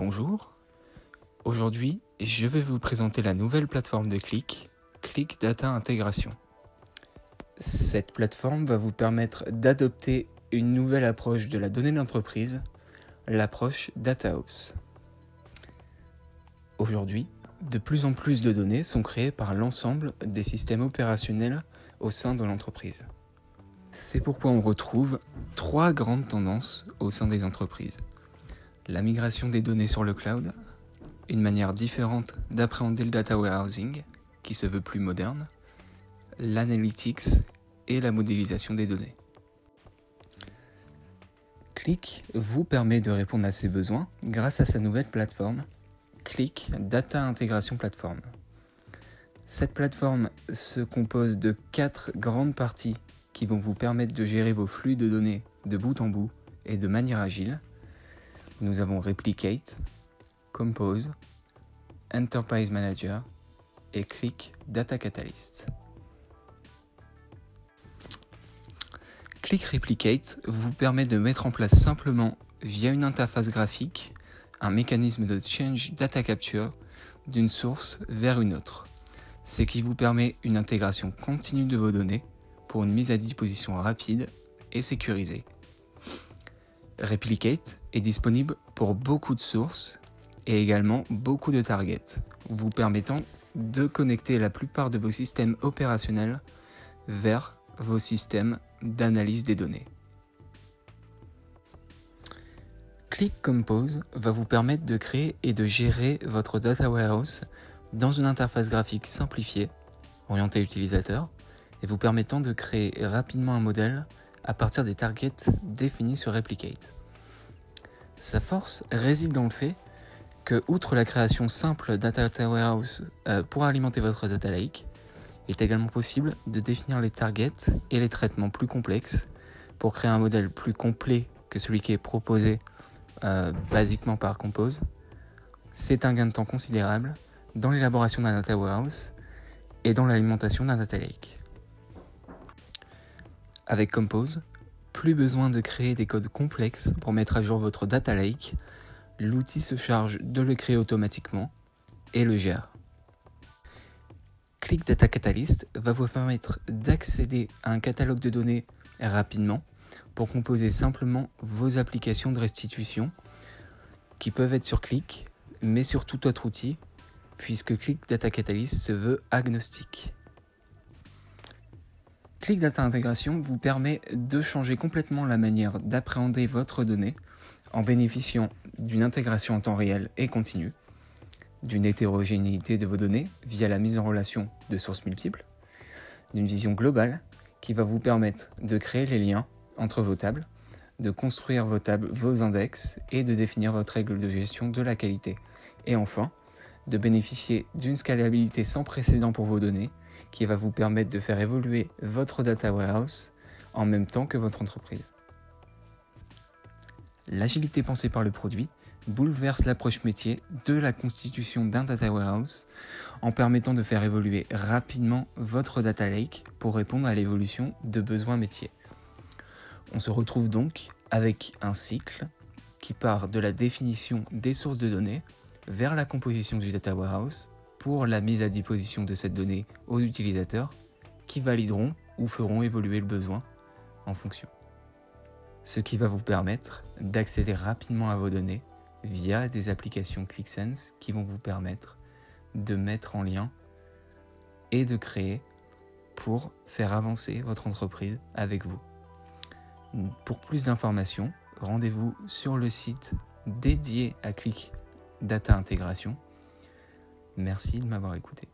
Bonjour, aujourd'hui je vais vous présenter la nouvelle plateforme de Qlik, Qlik Data Intégration. Cette plateforme va vous permettre d'adopter une nouvelle approche de la donnée d'entreprise, l'approche DataOps. Aujourd'hui, de plus en plus de données sont créées par l'ensemble des systèmes opérationnels au sein de l'entreprise. C'est pourquoi on retrouve trois grandes tendances au sein des entreprises. La migration des données sur le cloud, une manière différente d'appréhender le data warehousing, qui se veut plus moderne, l'analytics et la modélisation des données. Qlik vous permet de répondre à ces besoins grâce à sa nouvelle plateforme, Qlik Data Intégration Platform. Cette plateforme se compose de 4 grandes parties qui vont vous permettre de gérer vos flux de données de bout en bout et de manière agile. Nous avons Replicate, Compose, Enterprise Manager et Qlik Data Catalyst. Qlik Replicate vous permet de mettre en place simplement, via une interface graphique, un mécanisme de change data capture d'une source vers une autre, ce qui vous permet une intégration continue de vos données pour une mise à disposition rapide et sécurisée. Replicate est disponible pour beaucoup de sources et également beaucoup de targets, vous permettant de connecter la plupart de vos systèmes opérationnels vers vos systèmes d'analyse des données. Qlik Compose va vous permettre de créer et de gérer votre data warehouse dans une interface graphique simplifiée, orientée utilisateur, et vous permettant de créer rapidement un modèle à partir des targets définis sur Replicate. Sa force réside dans le fait que, outre la création simple d'un data warehouse pour alimenter votre data lake, il est également possible de définir les targets et les traitements plus complexes pour créer un modèle plus complet que celui qui est proposé basiquement par Compose. C'est un gain de temps considérable dans l'élaboration d'un data warehouse et dans l'alimentation d'un data lake. Avec Compose, plus besoin de créer des codes complexes pour mettre à jour votre data lake, l'outil se charge de le créer automatiquement et le gère. Qlik Data Catalyst va vous permettre d'accéder à un catalogue de données rapidement pour composer simplement vos applications de restitution qui peuvent être sur Qlik, mais sur tout autre outil, puisque Qlik Data Catalyst se veut agnostique. Qlik Data Intégration vous permet de changer complètement la manière d'appréhender votre donnée en bénéficiant d'une intégration en temps réel et continue, d'une hétérogénéité de vos données via la mise en relation de sources multiples, d'une vision globale qui va vous permettre de créer les liens entre vos tables, de construire vos tables, vos index et de définir votre règle de gestion de la qualité. Et enfin, de bénéficier d'une scalabilité sans précédent pour vos données qui va vous permettre de faire évoluer votre data warehouse en même temps que votre entreprise. L'agilité pensée par le produit bouleverse l'approche métier de la constitution d'un data warehouse en permettant de faire évoluer rapidement votre data lake pour répondre à l'évolution de besoins métiers. On se retrouve donc avec un cycle qui part de la définition des sources de données vers la composition du data warehouse pour la mise à disposition de cette donnée aux utilisateurs qui valideront ou feront évoluer le besoin en fonction. Ce qui va vous permettre d'accéder rapidement à vos données via des applications QlikSense qui vont vous permettre de mettre en lien et de créer pour faire avancer votre entreprise avec vous. Pour plus d'informations, rendez-vous sur le site dédié à Qlik Data Intégration. Merci de m'avoir écouté.